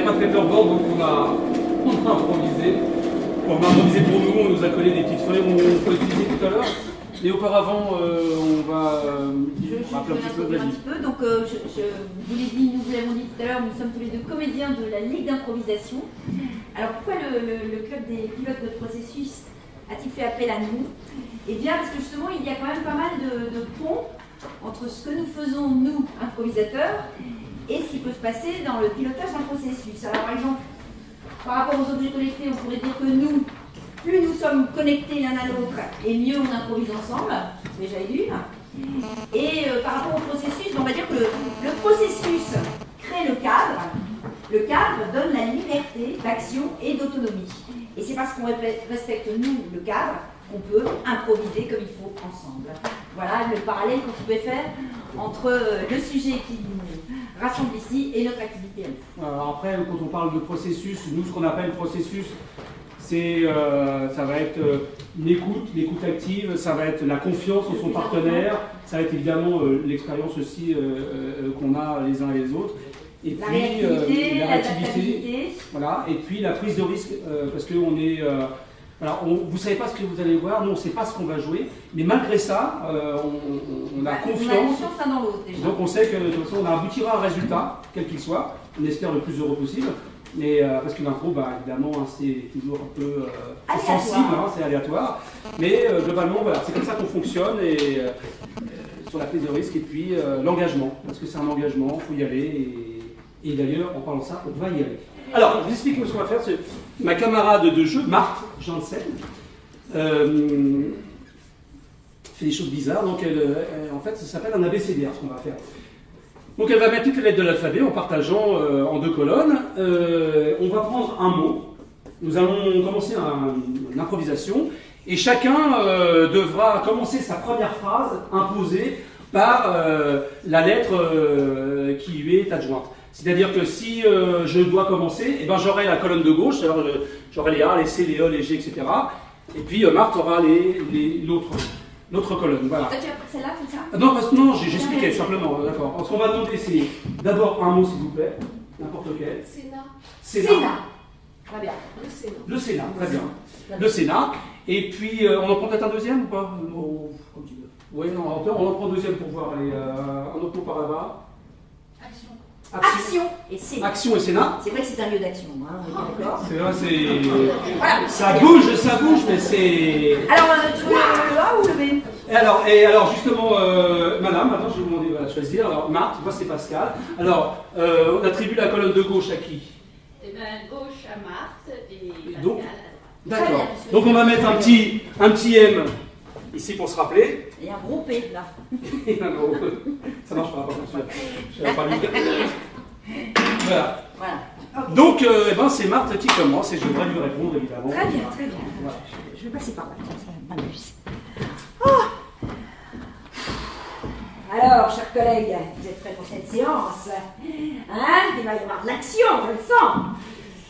n'avait pas de paperboard, donc on a improvisé. On a improvisé pour nous, on nous a collé des petites feuilles, on peut utiliser tout à l'heure. Et auparavant, on va rappeler un petit peu. Un petit peu. Donc, je vous l'ai dit, nous vous l'avons dit tout à l'heure, nous sommes tous les deux comédiens de la Ligue d'improvisation. Alors, pourquoi le club des pilotes de processus a-t-il fait appel à nous? Eh bien, parce que justement, il y a quand même pas mal de ponts entre ce que nous faisons, nous, improvisateurs, et ce qui peut se passer dans le pilotage d'un processus. Alors, par exemple, par rapport aux objets collectés, on pourrait dire que nous, plus nous sommes connectés l'un à l'autre, et mieux on improvise ensemble, déjà d'une. Et par rapport au processus, on va dire que le processus crée le cadre donne la liberté d'action et d'autonomie. Et c'est parce qu'on respecte, nous, le cadre, qu'on peut improviser comme il faut ensemble. Voilà le parallèle qu'on pouvait faire entre le sujet qui nous rassemble ici et notre activité. Alors après, quand on parle de processus, nous, ce qu'on appelle processus, c'est, ça va être l'écoute active, ça va être la confiance en son partenaire, ça va être évidemment l'expérience aussi qu'on a les uns et les autres. Et la puis la réactivité, voilà, et puis la prise de risque, parce qu'on est... alors, vous ne savez pas ce que vous allez voir, nous on ne sait pas ce qu'on va jouer, mais malgré ça, on a confiance. On a confiance l'un dans l'autre déjà. Donc on sait que de toute façon on aboutira à un résultat, quel qu'il soit, on espère le plus heureux possible. Mais parce que l'impro, évidemment, hein, c'est toujours un peu sensible, hein, c'est aléatoire. Mais globalement, voilà, c'est comme ça qu'on fonctionne et sur la prise de risque et puis l'engagement, parce que c'est un engagement, il faut y aller. Et d'ailleurs, en parlant de ça, on va y aller. Alors, je vous explique ce qu'on va faire. Ma camarade de jeu, Marthe Janssen, fait des choses bizarres. Donc, en fait, ça s'appelle un ABCDR, ce qu'on va faire. Donc elle va mettre toutes les lettres de l'alphabet en partageant en 2 colonnes. On va prendre un mot. Nous allons commencer une improvisation. Et chacun devra commencer sa première phrase imposée par la lettre qui lui est adjointe. C'est-à-dire que si je dois commencer, eh ben, j'aurai la colonne de gauche, alors j'aurai les A, les C, les E, les G, etc. Et puis Marthe aura l'autre colonne. Voilà. Toi, tu as pris celle-là, c'est ça? Non, j'expliquais simplement, d'accord. Ce qu'on va demander, c'est d'abord un mot, s'il vous plaît, n'importe lequel. Sénat. Très bien. Le Sénat, très bien. Le Sénat. Et puis, on en prend peut-être un deuxième ou pas? Comme tu veux. Oui, non, on en prend un deuxième pour voir. Allez, un autre mot par là-bas. Action et Sénat. Action et Sénat. C'est vrai que c'est un lieu d'action, hein, on est bien d'accord. C'est vrai, c'est... Voilà. Ça bouge, mais c'est... Alors, tu veux le A ou le B? Et alors justement, madame, maintenant je vais vous demander de choisir. Alors, Marthe, moi c'est Pascal. Alors, on attribue la colonne de gauche à qui? Eh bien, gauche à Marthe et Pascal Donc, à droite. d'accord. Donc on va mettre un petit M ici pour se rappeler. Et un gros P, là. Ça marchera pas comme ça. Je vais pas lui dire. Voilà. Voilà. Donc, c'est Marthe qui commence et je devrais lui répondre évidemment. Très bien. Voilà. Je vais passer par là, ça va pas plus. Alors, chers collègues, vous êtes prêts pour cette séance? Hein? Il va y avoir de l'action, je le sens.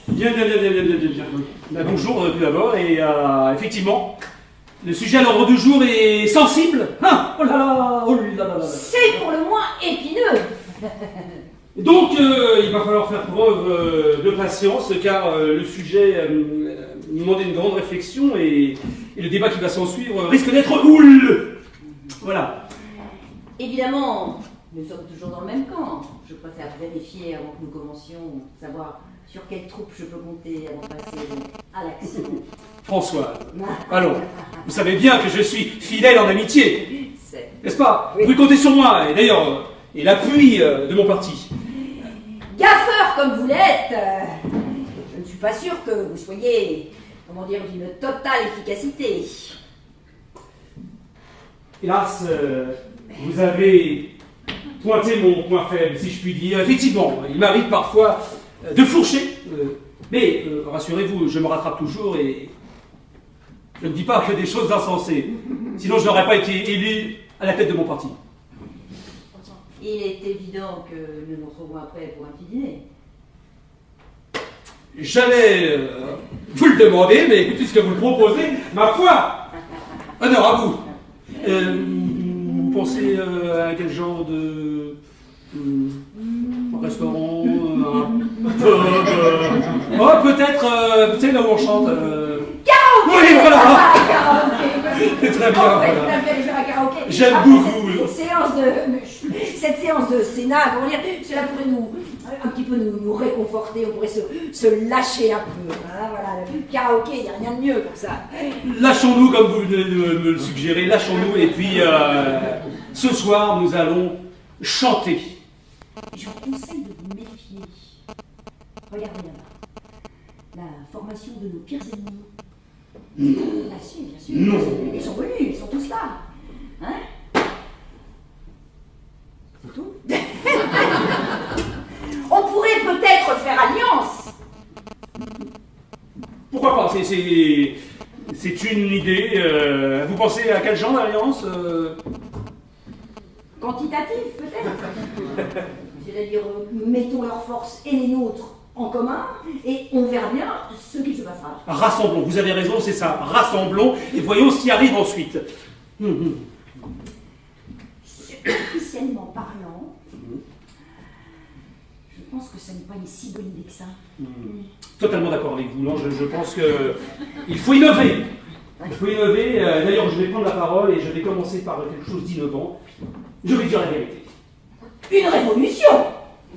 Bien. Bonjour tout d'abord, et effectivement, le sujet à l'ordre du jour est sensible. Hein, oh là là. C'est pour le moins épineux. Donc, il va falloir faire preuve de patience, car le sujet nous demande une grande réflexion, et le débat qui va s'en suivre risque d'être houle. Voilà. Évidemment, nous sommes toujours dans le même camp. Je préfère vérifier avant que nous commencions, savoir sur quelle troupe je peux compter avant de passer à l'action. Françoise, allons, vous savez bien que je suis fidèle en amitié, n'est-ce pas? Oui. Vous pouvez compter sur moi, et d'ailleurs, et l'appui de mon parti. Gaffeur comme vous l'êtes, je ne suis pas sûr que vous soyez, d'une totale efficacité. Hélas, vous avez pointé mon point faible, si je puis dire. Effectivement, il m'arrive parfois de fourcher, mais rassurez-vous, je me rattrape toujours et je ne dis pas que des choses insensées. Sinon, je n'aurais pas été élu à la tête de mon parti. Il est évident que nous nous retrouvons après pour un petit dîner. J'allais vous le demander, mais puisque vous le proposez, ma foi, honneur à vous. Vous pensez à quel genre de restaurant, un pub, peut-être, tu sais, là où on chante. Karaoké. Oui, voilà. Ah, karaoké. Très bien, On pourrait voilà. tout à fait aller faire un karaoké. J'aime Après beaucoup. cette séance de Sénat, comment dire, cela pourrait un petit peu nous réconforter, on pourrait se lâcher un peu. Hein, voilà, le karaoké, il n'y a rien de mieux pour ça. Lâchons-nous, comme vous venez de me le suggérer, lâchons-nous, et puis ce soir, nous allons chanter. Je vous conseille de vous méfier. Regardez là-bas. La formation de nos pires ennemis. Ah si, bien sûr. Non. Ils sont venus, ils sont tous là. Hein? C'est tout. On pourrait peut-être faire alliance. Pourquoi pas? C'est une idée. Vous pensez à quel genre d'alliance? Quantitatif, peut-être. C'est-à-dire, mettons leurs forces et les nôtres en commun, et on verra bien ce qui se passera. Rassemblons, vous avez raison, c'est ça. Rassemblons et voyons ce qui arrive ensuite. Officiellement parlant, je pense que ça n'est pas une si bonne idée que ça. Totalement d'accord avec vous. Non, je pense qu'il faut innover. Il faut innover. D'ailleurs, je vais prendre la parole et je vais commencer par quelque chose d'innovant. Je vais dire la vérité. Une révolution!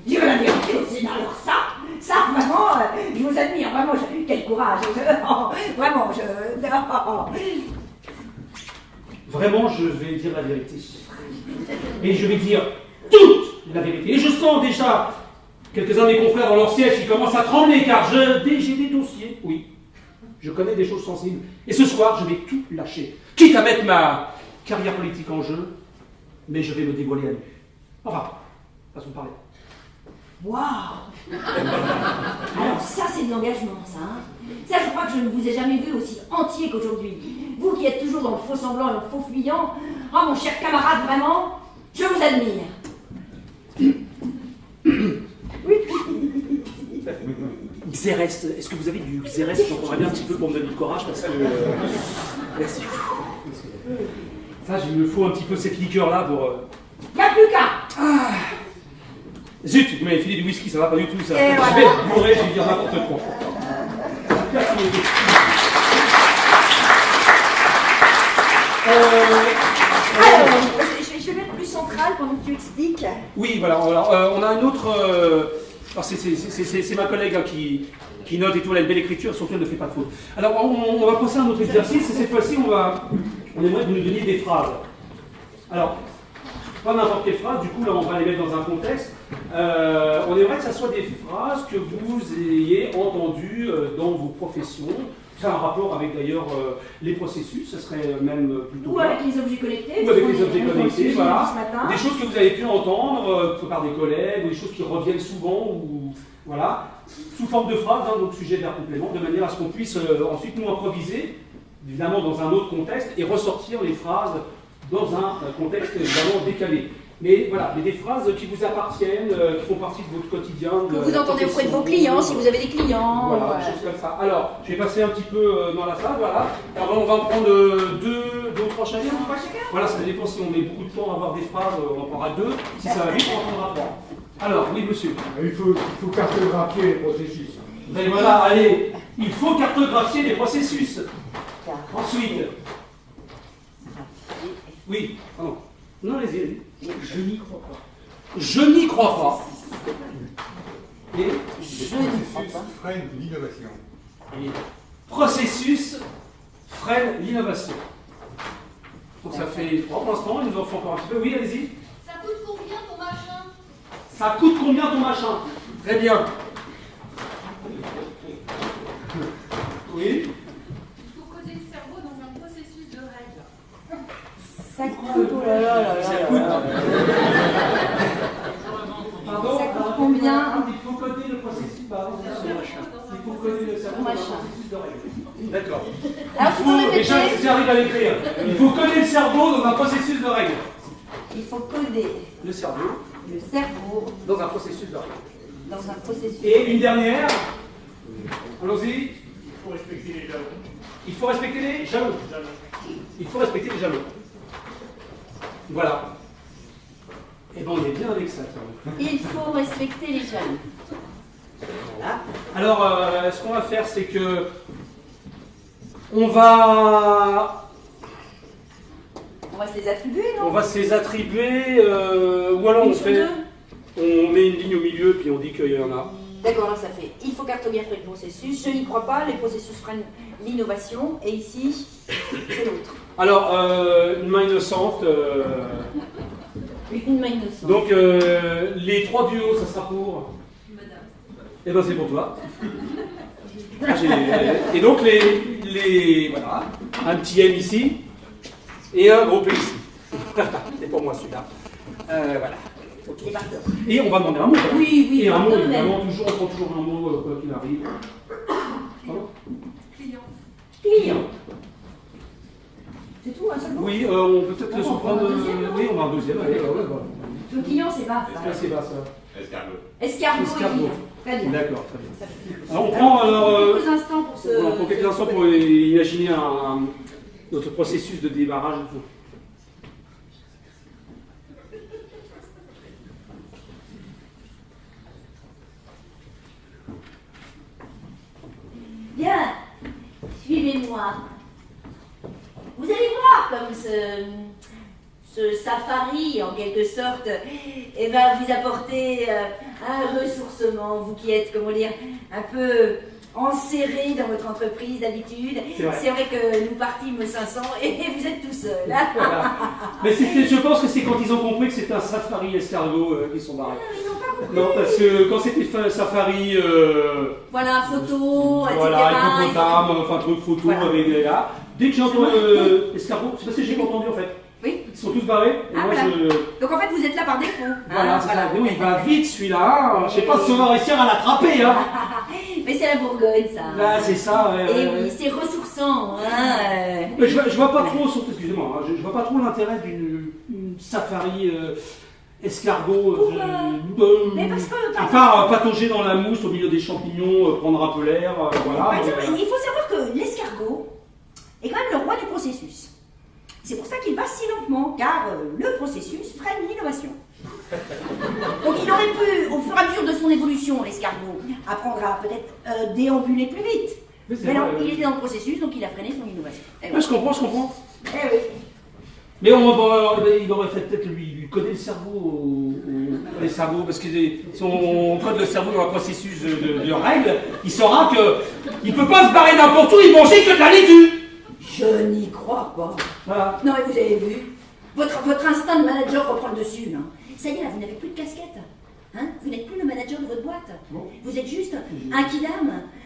Dire la vérité au Sénat, alors ça, vraiment, je vous admire, vraiment, quel courage! Vraiment, Vraiment, je vais dire la vérité. Et je vais dire toute la vérité. Et je sens déjà quelques-uns de mes confrères dans leur siège qui commencent à trembler, car j'ai des dossiers, oui. Je connais des choses sensibles. Et ce soir, je vais tout lâcher. Quitte à mettre ma carrière politique en jeu, mais je vais me dévoiler à nu. Enfin, façon de parler. Waouh! Alors ça, c'est de l'engagement, ça. Hein. Ça, je crois que je ne vous ai jamais vu aussi entier qu'aujourd'hui. Vous qui êtes toujours dans le faux semblant et le faux fuyant, oh mon cher camarade, vraiment, je vous admire. Oui. Xérès, est-ce que vous avez du Xérès? J'en prendrais bien un petit peu pour me donner du courage, parce que... Merci. Ça, il me faut un petit peu cette liqueur-là pour... Il n'y a plus qu'à. Zut, vous m'avez filé du whisky, ça va pas du tout, ça. Et Je voilà. vais bourrer, je vais dire n'importe quoi. Merci beaucoup. Alors, je vais mettre plus central pendant que tu expliques. Oui, voilà, on a une autre... alors c'est ma collègue hein, qui note et tout, elle a une belle écriture, surtout elle ne fait pas de faute. Alors, on va passer à un autre exercice, et cette fois-ci, on aimerait que vous nous donniez des phrases. Alors, pas n'importe quelle phrase, du coup, là, on va les mettre dans un contexte. On aimerait que ce soit des phrases que vous ayez entendues dans vos professions. Ça a un rapport avec, d'ailleurs, les processus, ce serait même plutôt... Ou avec les objets connectés. Ou avec les objets connectés, voilà. Ce matin. Des choses que vous avez pu entendre par des collègues, ou des choses qui reviennent souvent, ou voilà, sous forme de phrases, hein, donc sujet, verbe, complément, de manière à ce qu'on puisse ensuite nous improviser, évidemment dans un autre contexte, et ressortir les phrases dans un contexte évidemment décalé. Mais voilà, mais des phrases qui vous appartiennent, qui font partie de votre quotidien. Que vous entendez auprès de vos clients, si vous avez des clients. Voilà, des choses comme ça. Alors, je vais passer un petit peu dans la salle, voilà. Alors, on va en prendre deux ou trois chacun. Voilà, ça dépend si on met beaucoup de temps à avoir des phrases, on en prendra deux. Si ça va vite, on en prendra trois. Alors, oui, monsieur. Il faut cartographier les processus. Et voilà, allez, il faut cartographier les processus. Ensuite. Oui, pardon. Non, allez-y. Je n'y crois pas. Je n'y crois pas. Et Processus freine l'innovation. processus freine l'innovation. Donc ça fait trois pour l'instant, il nous en faut encore un petit peu. Oui, allez-y. Ça coûte combien ton machin? Ça coûte combien ton machin? Très bien. Oui. Il faut coder le cerveau dans un processus de règles. Ça coûte, oh là là là là. Ça coûte. Pardon, ça coûte combien? Il faut coder le processus. Pardon, il faut coder le cerveau dans un processus de règles. D'accord. Alors, tu peux répéter? Déjà, si j'arrive à l'écrire, il faut coder le cerveau dans un processus de règles. Il faut coder Le cerveau le cerveau dans un processus de règles. dans un processus. Et une dernière. Allons-y. Il faut respecter les jalons. Il faut respecter les jalons. Il faut respecter les jalons. Voilà. Et ben on est bien avec ça. Il faut respecter les jeunes. Voilà. Alors, ce qu'on va faire, c'est que on va se les attribuer, non? on va se les attribuer, ou alors Une sur deux. on met une ligne au milieu, puis on dit qu'il y en a. D'accord, là ça fait. Il faut cartographier le processus. Je n'y crois pas, les processus freinent l'innovation. Et ici, c'est l'autre. Alors, une main innocente. Une main innocente. Donc, les 3 duos, ça sera pour. Eh ben, c'est pour toi. Et donc, voilà, un petit M ici et un gros P ici. C'est pour moi celui-là. Voilà. Et par cœur. Et on va demander un mot. Oui, oui, Et un mot, quand même. évidemment, on prend toujours un mot quoi qu'il arrive. Pardon Client. Client. C'est tout, un seul mot? Oui, on peut peut-être On se va prendre. prendre un deuxième, non? Oui, on va un deuxième. Allez, ouais. Le client, c'est bas. Là, c'est bas, ça. Escargot. Escargot. Escargot. client. Très bien. D'accord, très bien. Ça fait- Alors, on prend quelques instants pour ce. on prend quelques instants pour imaginer notre processus de débarrage. Bien, suivez-moi. Vous allez voir comme ce safari, en quelque sorte, va vous apporter un ressourcement, vous qui êtes, comment dire, un peu enserré dans votre entreprise d'habitude. C'est vrai. Que nous partîmes 500 et vous êtes tout seul. Voilà. Mais je pense que c'est quand ils ont compris que c'était un safari escargot qu'ils sont barrés. Ils n'ont pas compris. Non, parce que quand c'était safari, Voilà, photo, etc. voilà, hippopotame, enfin truc photo Voilà. avec là. Dès que j'ai entendu escargot, c'est parce que j'ai pas entendu en fait. Oui. Ils sont tous barrés. Et Ah, moi voilà. je. Donc en fait, vous êtes là par défaut. Voilà, c'est ça. Nous, il va vite celui-là. Je sais pas si on va réussir à l'attraper. Hein. Mais c'est la Bourgogne, ça. Là, c'est ça. Et oui, c'est ressourçant. Hein. Mais je vois pas trop, surtout, excusez-moi, hein, je vois pas trop l'intérêt d'une safari escargot. Mais parce que, à part patauger dans la mousse au milieu des champignons, prendre un peu l'air, voilà. par exemple, il faut savoir que l'escargot est quand même le roi du processus. C'est pour ça qu'il va si lentement, car le processus freine l'innovation. Donc il aurait pu, au fur et à mesure de son évolution, l'escargot, apprendre à peut-être déambuler plus vite. Mais non, il était dans le processus, donc il a freiné son innovation. Et Ouais, voilà. je comprends. Eh oui. Mais il aurait fait peut-être lui coder le cerveau les cerveaux, parce que si on code le cerveau dans un processus de règles, il saura qu'il ne peut pas se barrer n'importe où, il mangeait que de la laitue. Je n'y crois pas. Voilà. Non, mais vous avez vu, votre instinct de manager reprend le dessus. Hein. Ça y est, là, vous n'avez plus de casquette. Hein, vous n'êtes plus le manager de votre boîte. Bon. Vous êtes juste un kidam.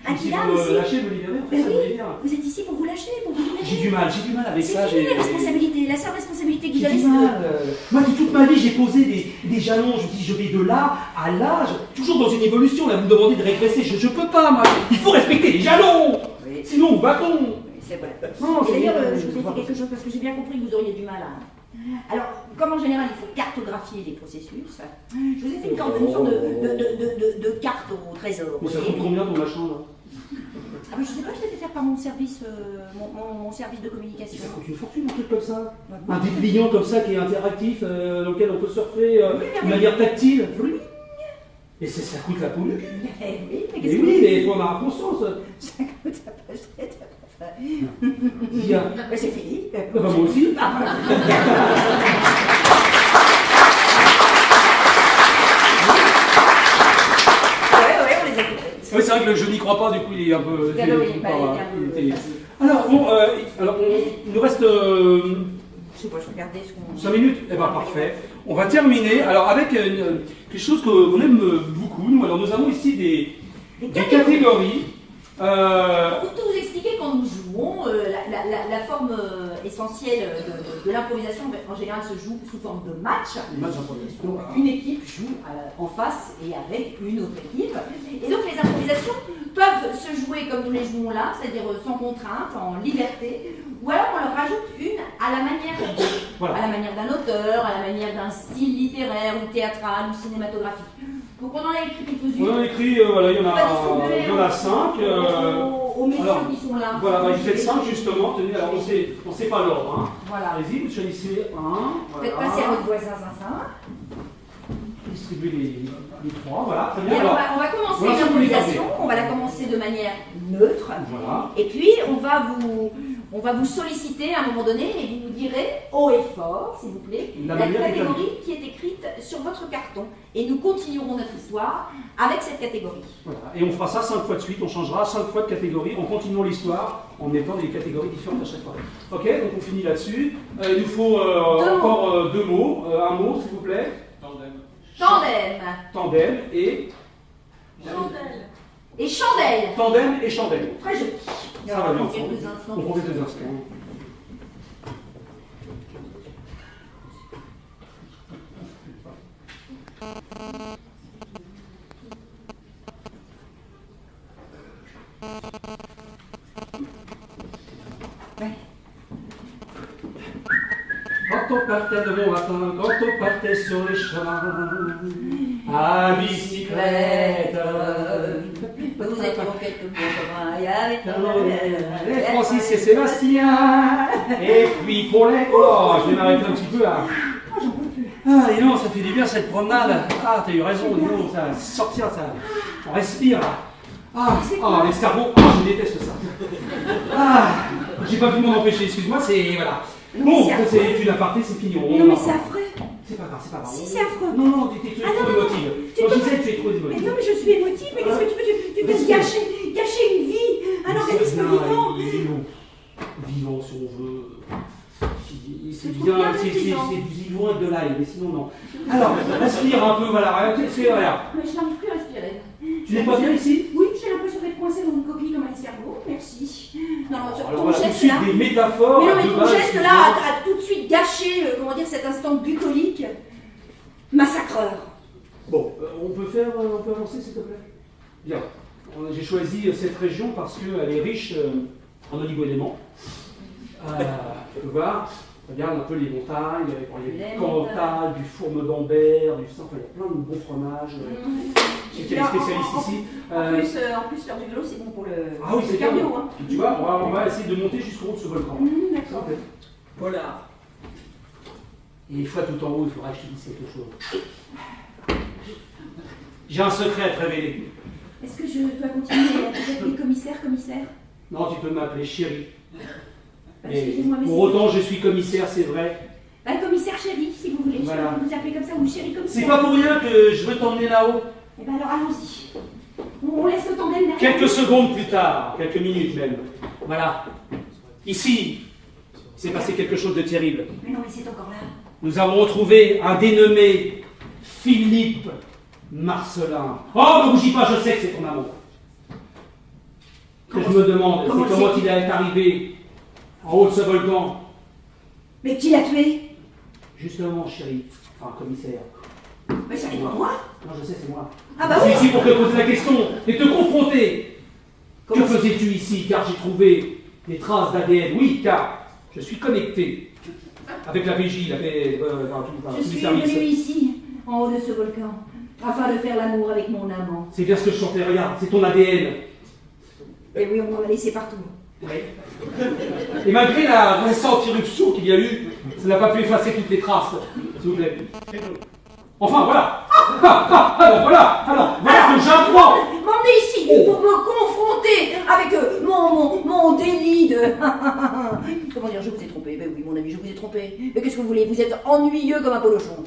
Un Si kidam vous ici. me lâchez, me libérer, en fait, Mais ça veut oui, dire. vous êtes ici pour vous lâcher, pour vous libérer. J'ai du mal avec C'est ça. fini les responsabilités. La seule responsabilité que vous J'ai avez, du c'est mal. de... Moi qui toute ma vie j'ai posé des jalons, je me dis je vais de là à là, toujours dans une évolution, là vous me demandez de régresser, je peux pas moi, il faut respecter les jalons, Oui. sinon on bâton. Oui, c'est vrai. Non, Et c'est d'ailleurs, bien, je vous ai dit quelque chose parce que j'ai bien compris que vous auriez du mal à... Alors, comme en général, il faut cartographier les processus, je vous ai fait une sorte de carte au trésor. Mais ça vous coûte voyez. combien ton machin là? Ah, mais je sais pas, je l'ai fait faire par mon service, mon service de communication. Ça coûte une fortune un truc comme ça. Un dépliant comme ça qui est interactif, dans lequel on peut surfer de manière tactile. Et ça coûte la poule. Eh oui, mais Mais qu'est-ce que oui, mais il faut en avoir conscience. ça coûte à peu près. Dis, ah, Mais c'est fini. bah, moi aussi. Ouais, on les a coupés. Oui, c'est vrai que je n'y crois pas, du coup il est un peu. Ah, oui, il est un peu- Alors, bon, il nous reste Je sais pas, je regardais ce qu'on... 5 minutes. Eh bien, parfait. On va terminer alors avec quelque chose qu'on aime beaucoup. Nous, alors, nous avons ici des catégories. Pour tout vous expliquer, quand nous jouons, la forme essentielle de l'improvisation, en général, se joue sous forme de match. Les matchs d'improvisation. Donc, une équipe joue en face et avec une autre équipe. Et donc, les improvisations peuvent se jouer comme nous les jouons là, c'est-à-dire sans contrainte, en liberté, ou alors on leur rajoute une à la manière Voilà. à la manière d'un auteur, à la manière d'un style littéraire ou théâtral ou cinématographique. Donc, on en a écrit quelques-unes. On a écrit, voilà, il y en a 5. Aux messieurs alors, qui sont là. Voilà, bah, vous faites 5 justement. Tenez, alors on sait pas l'ordre. Hein. Voilà. Allez-y, vous choisissez un. Faites Voilà. passer à votre voisin Distribuez les 3, voilà, très Et bien. alors, Alors, on va commencer voilà, l'improvisation. improvisation. On va la commencer de manière neutre. Voilà. Et puis, on va vous solliciter à un moment donné et vous nous direz haut et fort, s'il vous plaît, La la manière catégorie qui est écrite sur votre carton. Et nous continuerons notre histoire avec cette catégorie. Voilà. Et on fera ça 5 fois de suite, on changera 5 fois de catégorie en continuant l'histoire, en mettant des catégories différentes à chaque fois. Ok, donc on finit là-dessus. Il nous faut encore 2 mots. Un mot, s'il vous plaît. Tandem. Tandem et... Chandelle. Et chandelle. Tandem et chandelle. Très joli. Ça va bien On ensemble. quelques instants. On prend quelques instants. Ouais. Quand on partait de bon matin, quand on partait sur les chemins, à bicyclette. Nous étions quelques mots communs. Il y avait Et Francis et Sébastien. Et puis pour les... Oh, je vais m'arrêter un petit peu là. Ah, dis donc, ça fait du bien cette promenade. Ah, t'as eu raison, dis donc, ça sortir, ça. On respire là. Ah, l'escargot, ah, je déteste ça. Ah, j'ai pas pu m'en empêcher, excuse-moi, c'est. Voilà. Bon, c'est c'est une aparté, c'est fini. Non, mais c'est affreux. C'est pas grave, c'est pas grave. Si, c'est affreux. Non, non, tu es Ah, trop non, non, émotive. tu Non, peux Gisèle, tu es trop Mais émotive. non, mais je suis émotive. Mais qu'est-ce que tu veux? Tu peux gâcher une vie, un organisme vivant. Il est long. Vivant, si on veut. C'est trop bien, bien, c'est vivant. du vivant et de l'ail, mais sinon non. Alors, respire un peu, voilà, regarde. Mais je n'arrive plus à respirer. Tu n'es pas bien ici? Oui, j'ai l'impression d'être coincée dans une coquille comme un escargot. Merci. Non, Alors ton voilà, tout de geste suite là. des métaphores. Mais non, à mais deux ton bases geste là différentes. a tout de suite gâché, comment dire, cet instant bucolique. Massacreur. Bon, on peut avancer s'il te plaît? Bien. J'ai choisi cette région parce qu'elle est riche en oligo-éléments. Tu peux voir, regarde un peu les montagnes, il y a Les du Cantal, du Fourme d'Ambert, du sang, enfin, il y a plein de bons fromages. Et Qui est spécialiste ici. En plus, faire du vélo, c'est bon pour le, Ah oui, le c'est cardio. cardio. Hein. Tu vois, on va essayer de monter jusqu'au haut de ce volcan. D'accord. Ok. Voilà. Et une fois tout en haut, il faudra que je te dise quelque chose. J'ai un secret à te révéler. Est-ce que je dois continuer à t'appeler commissaire? Non, tu peux m'appeler chérie. Mais Excusez-moi, mais pour autant, je suis commissaire, c'est vrai. commissaire chéri, si vous voulez. Voilà. Je peux vous appeler comme ça, ou chéri commissaire. C'est pas pour rien que je veux t'emmener là-haut. Eh bien alors allons-y. On laisse le tandem derrière. Quelques secondes plus tard, quelques minutes même. Voilà. Ici, il s'est passé quelque chose de terrible. Mais non, mais c'est encore là. Nous avons retrouvé un dénommé Philippe Marcelin. Oh, ne bougis pas, je sais que c'est ton amour. Ce que je me demande, c'est comment il est arrivé en haut de ce volcan. Mais qui l'a tué? Justement, chérie, enfin commissaire. Mais ça n'est pas moi. Non, je sais, c'est moi. Ah bah Je oui. suis ici pour te poser la question et te confronter. Comment Que faisais-tu ici? Car j'ai trouvé des traces d'ADN. Oui, car je suis connecté avec la régie, Je suis venu ici, en haut de ce volcan, afin de faire l'amour avec mon amant. C'est bien ce que je chantais, regarde, c'est ton ADN. Et oui, on m'a laissé partout. Oui. Et malgré la récente irruption qu'il y a eu, ça n'a pas pu effacer toutes les traces, s'il vous plaît. Enfin, voilà. Alors voilà que j'apprends. M'emmenez ici pour me confronter avec mon délit de... Comment dire, je vous ai trompé. Ben oui, mon ami, je vous ai trompé. Mais qu'est-ce que vous voulez? Vous êtes ennuyeux comme un polochon.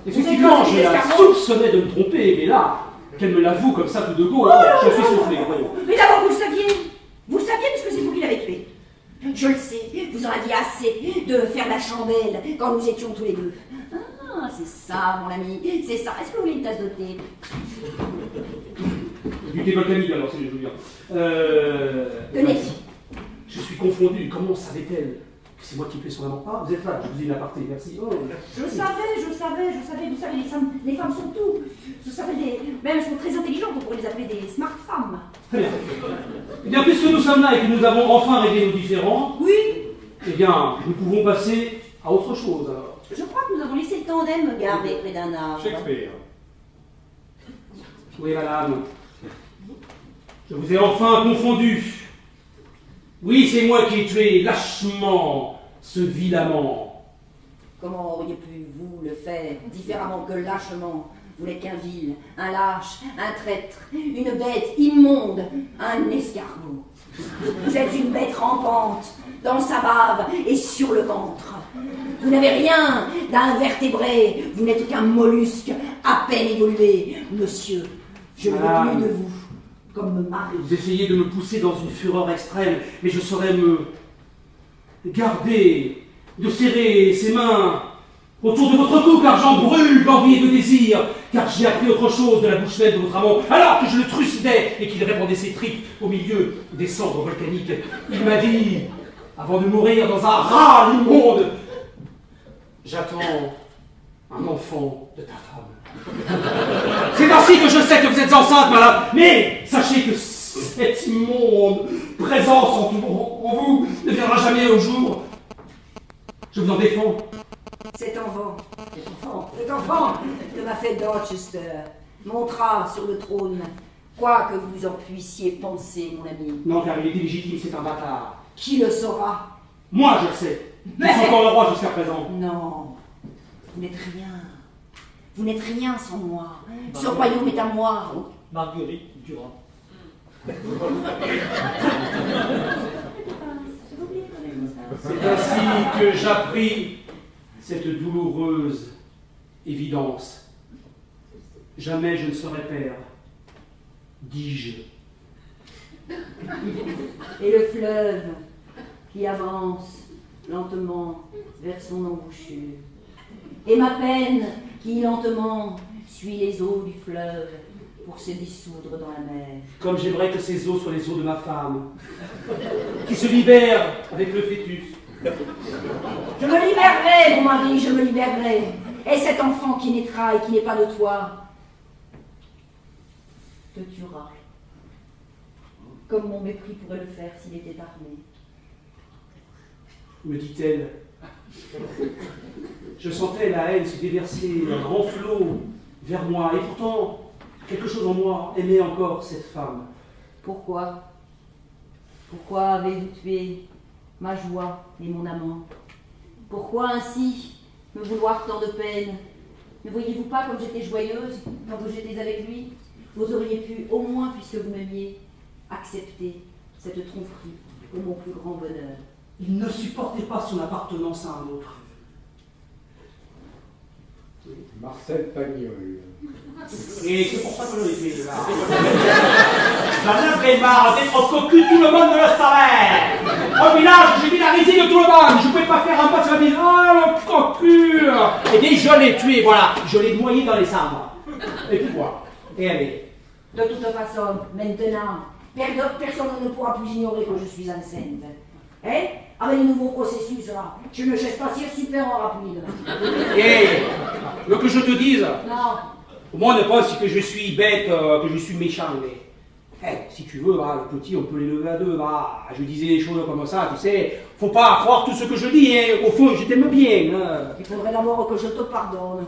Effectivement, je la soupçonnais de me tromper, mais là, qu'elle me l'avoue comme ça tout de go, je suis soufflé. Voyons. Mais d'abord, vous le saviez. Vous le saviez puisque c'est vous qui l'avez tué. Je le sais, vous en aviez assez de faire la chandelle quand nous étions tous les deux. Ah, c'est ça, mon ami, c'est ça. Est-ce que vous voulez une tasse de thé? Du thé volcanique, alors, si je veux bien. Tenez. Je suis confondu. Comment savait-elle que c'est moi qui fais son amant? Ah, vous êtes là, je vous ai une aparté, merci. Oh. Je savais, vous savez, les femmes sont tout. Je savais, même elles sont très intelligentes, on pourrait les appeler des smart femmes. Très bien. Eh bien, puisque nous sommes là et que nous avons enfin réglé nos différends, Oui, eh bien, nous pouvons passer à autre chose, alors. je crois que nous avons laissé le tandem me garder près d'un arbre. Shakespeare. Oui, madame. Je vous ai enfin confondu. Oui, c'est moi qui ai tué lâchement ce vil amant. Comment auriez pu, vous, le faire différemment que lâchement? Vous n'êtes qu'un vil, un lâche, un traître, une bête immonde, un escargot. Vous êtes une bête rampante, dans sa bave et sur le ventre. Vous n'avez rien d'un vertébré, vous n'êtes qu'un mollusque à peine évolué. Monsieur, je ne veux plus de vous, comme mari. Vous essayez de me pousser dans une fureur extrême, mais je saurais me garder, de serrer ses mains autour de votre cou, car j'en brûle d'envie et de désir, car j'ai appris autre chose de la bouche même de votre amant, alors que je le trucidais et qu'il répandait ses tripes au milieu des cendres volcaniques. Il m'a dit, avant de mourir dans un râle immonde, j'attends un enfant de ta femme. C'est ainsi que je sais que vous êtes enceinte, madame, mais sachez que cette immonde présence en vous ne viendra jamais au jour. Je vous en défends. Cet enfant de ma fête Dorchester montera sur le trône, quoi que vous en puissiez penser, mon ami. Non, car il est illégitime, c'est un bâtard. Qui le saura? Moi, je le sais. Je suis encore le roi jusqu'à présent. Non, vous n'êtes rien. Vous n'êtes rien sans moi. Ce royaume est à moi. Marguerite Durand. C'est ainsi que j'appris cette douloureuse évidence. Jamais je ne serai père, dis-je. Et le fleuve qui avance lentement vers son embouchure. Et ma peine qui lentement suit les eaux du fleuve pour se dissoudre dans la mer. Comme j'aimerais que ces eaux soient les eaux de ma femme, qui se libère avec le fœtus. Je me libérerai, mon mari, je me libérerai. Et cet enfant qui naîtra et qui n'est pas de toi te tuera. Comme mon mépris pourrait le faire s'il était armé. Me dit-elle. Je sentais la haine se déverser, un grand flot vers moi, et pourtant, quelque chose en moi aimait encore cette femme. Pourquoi? Pourquoi avez-vous tué ma joie et mon amant? Pourquoi ainsi me vouloir tant de peine? Ne voyez-vous pas comme j'étais joyeuse quand j'étais avec lui? Vous auriez pu, au moins puisque vous m'aimiez, accepter cette tromperie pour mon plus grand bonheur. Il ne supportait pas son appartenance à un autre. Marcel Pagnol. Et c'est pour ça que je l'ai fait là. J'en avais marre d'être cocu, tout le monde me le savait. Au village, j'ai mis la risée de tout le monde. Je ne pouvais pas faire un pas sur la ville. Oh, le cocu. Et bien, je l'ai tué, voilà. Je l'ai noyé dans les cendres. Et puis voilà. Et allez. De toute façon, maintenant, personne ne pourra plus ignorer que je suis enceinte. Hein? Avec le nouveau processus là, je ne cherche pas si super rapide. Et le que je te dise, Non. au moins ne pense que je suis bête, que je suis méchant, mais si tu veux, le petit, on peut l'élever à deux. Je disais des choses comme ça, tu sais, faut pas croire tout ce que je dis, hein. Au fond, je t'aime bien. Il faudrait d'abord que je te pardonne.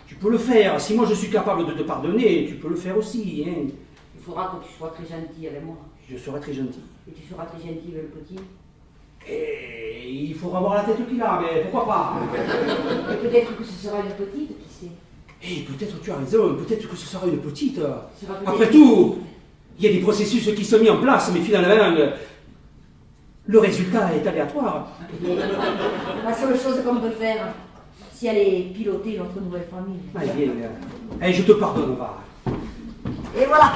Tu peux le faire, si moi je suis capable de te pardonner, tu peux le faire aussi. Hein. Il faudra que tu sois très gentil avec moi. Je serai très gentil. Et tu seras très gentil avec le petit. Et il faudra avoir la tête qu'il a, mais pourquoi pas? Et peut-être que ce sera une petite, qui sait. Et peut-être tu as raison, peut-être que ce sera une petite. Ce sera peut-être Après une tout, il y a des processus qui sont mis en place, mais finalement, le résultat est aléatoire. La seule chose qu'on peut faire, si elle est piloter notre nouvelle famille. Allez, viens. Allez, je te pardonne, va. Et voilà.